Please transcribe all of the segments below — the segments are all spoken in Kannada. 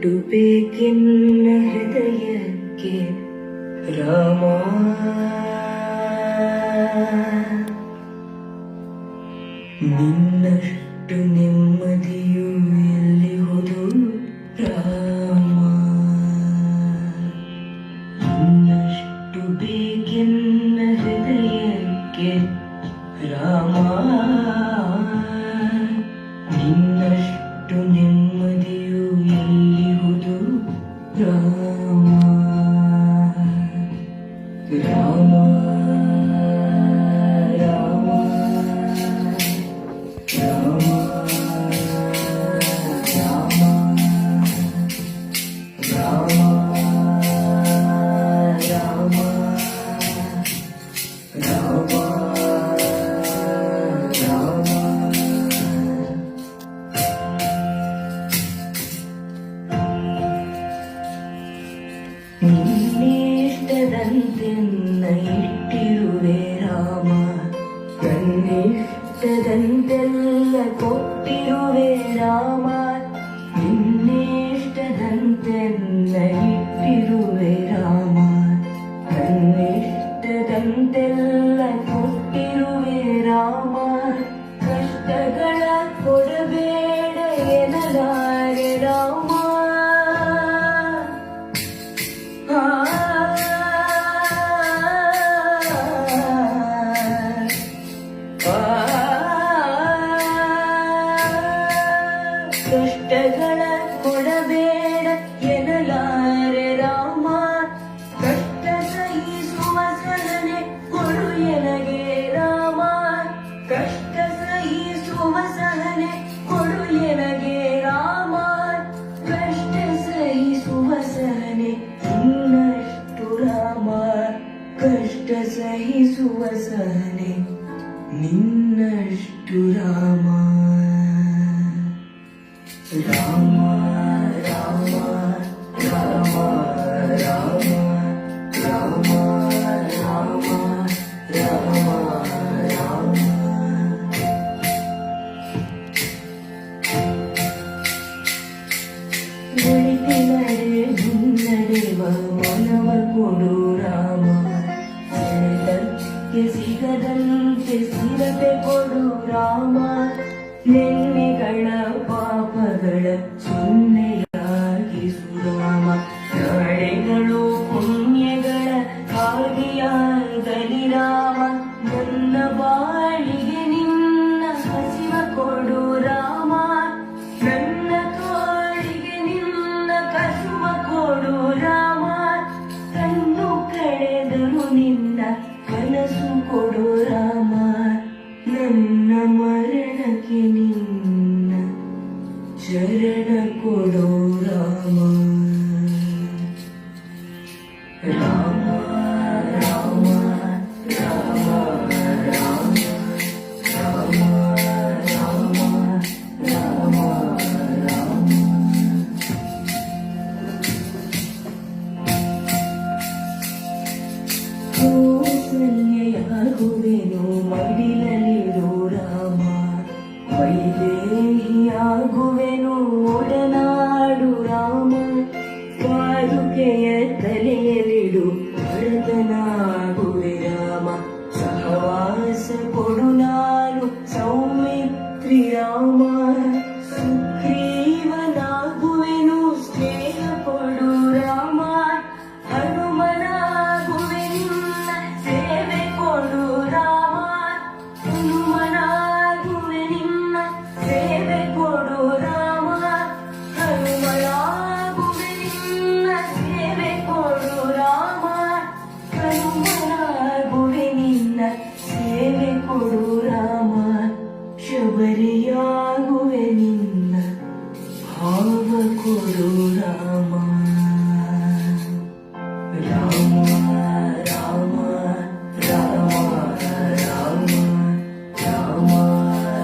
ನಿನ್ನಷ್ಟು ಬೇಕೆನ್ನ ಹೃದಯಕ್ಕೆ ರಾಮ. ನಿನ್ನಷ್ಟು ನೆಮ್ಮದಿಯು ಎಲ್ಲಿ ಹೋದು ರಾಮ. ನಿನ್ನಷ್ಟು ಬೇಕೆನ್ನ ಹೃದಯಕ್ಕೆ ರಾಮ. ನಿನ್ನಷ್ಟು ನೆಮ್ಮದಿಯು ಎಲ್ಲಿ ಹೋದು ರಾಮ. ರಾಮ ನಿನ್ನಿಷ್ಟದಂತೆನ್ನ ಇಟ್ಟಿರುವೆ ರಾಮ. ನನ್ನಿಷ್ಟದಂತೆಲ್ಲ ಕೊಟ್ಟಿರುವೆ ರಾಮ. ನಿನ್ನಿಷ್ಟದಂತೆಲ್ಲ ಇಟ್ಟಿರುವೆ ರಾಮ. ನನ್ನಿಷ್ಟದಂತೆಲ್ಲ ಕೊಟ್ಟಿರುವೆ ರಾಮ. ಕಷ್ಟಗಳ ಕೊಡಬೇಡ ಎನ್ನಲಾರೆ ರಾಮ. ಕಷ್ಟಗಳ ಕೊಡಬೇಡ ಎನ್ನಲಾರೆ ರಾಮ. ಕಷ್ಟ ಸಹಿಸುವ ಸಹನೆ ಕೊಡು ಎನಗೆ ರಾಮ. ಕಷ್ಟ ಸಹಿಸುವ ಸಹನೆ ಕೊಡು ಎನಗೆ ರಾಮ. ಕಷ್ಟ ಸಹಿಸುವ ಸಹನೆ ನಿನ್ನಷ್ಟು ರಾಮ. ಕಷ್ಟ ಸಹಿಸುವ ಸಹನೆ ನಿನ್ನಷ್ಟು ರಾಮ. ರಾಮ ರಾಮ ರಾಮ ರಾಮ ರಾಮ ರಾಮ ರಾಮ ರಾಮ. ಒಳಿತಿನಡೆ ಮುನ್ನಡೆವ ಮನವ ಕೊಡು ರಾಮ. ಸೆಳೆತಕ್ಕೆ ಸಿಗದಂತೆ ಸ್ಥಿರತೆ ಕೊಡು ರಾಮ. ನೆನ್ನೆಗಳ ಪಾಪಗಳ ಸೊನ್ನೆಯಾಗಿಸು ರಾಮ. ನಾಳೆಗಳು ಪುಣ್ಯಗಳ ಹಾದಿಯಾಗಲಿ ರಾಮ. ನನ್ನ ಬಾಳಿಗೆ ನಿನ್ನ ಹಸಿವ ಕೊಡು ರಾಮ. ನನ್ನ ತೋಳಿಗೆ ನಿನ್ನ ಕಸುವ ಕೊಡು ರಾಮ. ಕಣ್ಣು ಕಳೆದರು ನಿನ್ನ ಕನಸು ಕೊಡು ರಾಮ. ನನ್ನ ಮರಣಕ್ಕೆ ನಿನ್ನ ಶರಣ ಕೊಡು ರಾಮ. ರಾಮ ರಾಮ ರಾಮ ರಾಮ ರಾಮ ರಾಮ ರಾಮ ರಾಮ. ಕೌಸಲ್ಯೆಯಾಗುವೆನು ಮಡಿಲಲಿರು ರಾಮ. ವೈದೇಹಿಯಾಗುವೆನು ಒಡನಾಡು ರಾಮ. ಪಾದುಕೆಯ ತಲೆಯಲಿಡು ಭರತನಾಗುವೆ ರಾಮ. ಸಹವಾಸ ಕೊಡು ನಾನು ಸೌಮಿತ್ರಿ ರಾಮ. ಸುಗ್ರೀವನಾಗುವೆನು ಸ್ನೇಹ ಕೊಡು ರಾಮ. ಹನುಮನಾಗುವೆ ನಿನ್ನ ಸೇವೆ ಕೊಡು ರಾಮ. ಹನುಮನಾಗುವೆ ನಿನ್ನ ಸೇವೆ ಕೊಡು ರಾಮ. ಹನುಮನಾಗುವೆ ನಿನ್ನ ಸೇವೆ ಕೊಡು ರಾಮ. ಹನುಮನಾಗುವೆ ನಿನ್ನ ಸೇವೆ ಕೊಡು ರಾಮ. ಶಬರಿಯಾಗುವೆ ನಿನ್ನ ಭಾವ ಕೊಡು ರಾಮ. ರಾಮ ರಾಮ ರಾಮ ರಾಮ ರಾಮ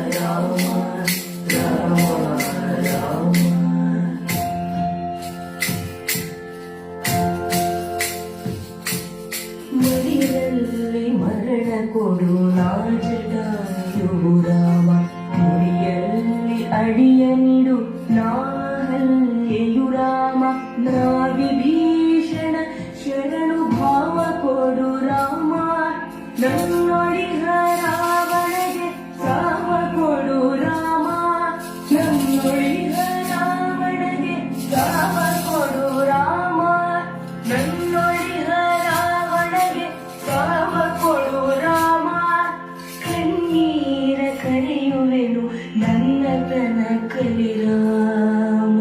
ರಾಮ ರಾಮ ರಾಮ. ಮಡಿಲಲ್ಲಿ ಮರಣ ಕೊಡು ನಾಜಟಾಯು ರಾಮ. ಮುಡಿಯಲ್ಲಿ ಅಡಿಯ ನಿಡು ನಾಹಲ್ಯೆಯು ರಾಮ. ನಾವಿಭೀಷಣ ಶರಣು ಭಾವ ಕೊಡು ರಾಮ ನನ್ನೊಳಿಗ ರಾವಣಗೆ ಸಾವ ಕೊಡು ರಾಮ ನನ್ನೊಳಿಗ ರಾವಣಗೆ ಸಾವ ಕೊಡು ರಾಮ ನನ್ನೊಳಿಗ ರಾವಣಗೆ ಸಾವ ಕೊಡು ರಾಮ ಕಣ್ಣೀರ ಕರೆಯುವೆನು ನನ್ನ ತನ ಕಲಿರಾಮ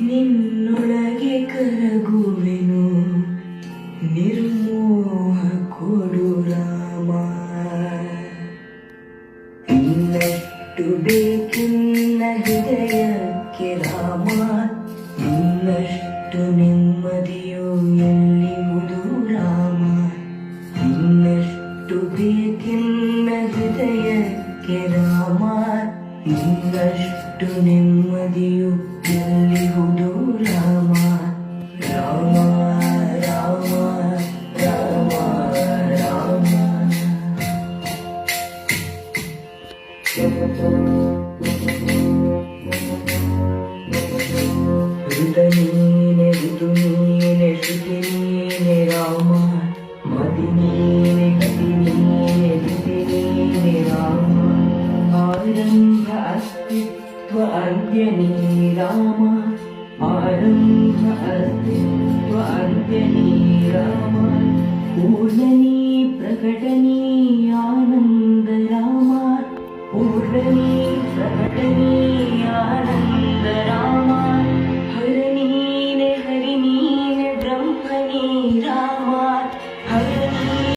ನಿನ್ನೊಳಗೆ ಕರಗುವೆನು ನಿರ್ಮೋಹ ಕೊಡು ರಾಮ ಇನ್ನಷ್ಟು ಬೇಕಿನ್ನ ಹೃದಯಕ್ಕೆ ರಾಮ ಇನ್ನಷ್ಟು ನೆಮ್ಮದಿಯು ಎಲ್ಲಿರುವುದು ರಾಮ ಇನ್ನಷ್ಟು ಬೇಕಿನ್ನ ಹೃದಯಕ್ಕೆ ರಾಮ ಇನ್ನಷ್ಟು ನೆಮ್ಮದಿಯು ಎಲ್ಲಿರುವುದು ರಾಮ ರಾಮ ರಾಮ ರಾಮ ರಾಮ ಋತ ನೀನೆ ಋತು ನೀನೆ ಶ್ರುತಿ ನೀನೆ ರಾಮ ಮತಿ ನೀನೆ ಗತಿ ನೀನೆ ದಿತಿ ನೀನೆ ರಾಮ ಆರಂಭ ಅಸ್ತಿತ್ವ ಅಂತ್ಯ ನೀ ರಾಮ ಆರಂಭ ಅಸ್ತಿತ್ವ ಅಂತ್ಯ ನೀ ರಾಮ ಪೂರ್ಣನೀ ಪ್ರಕಟನೀಯ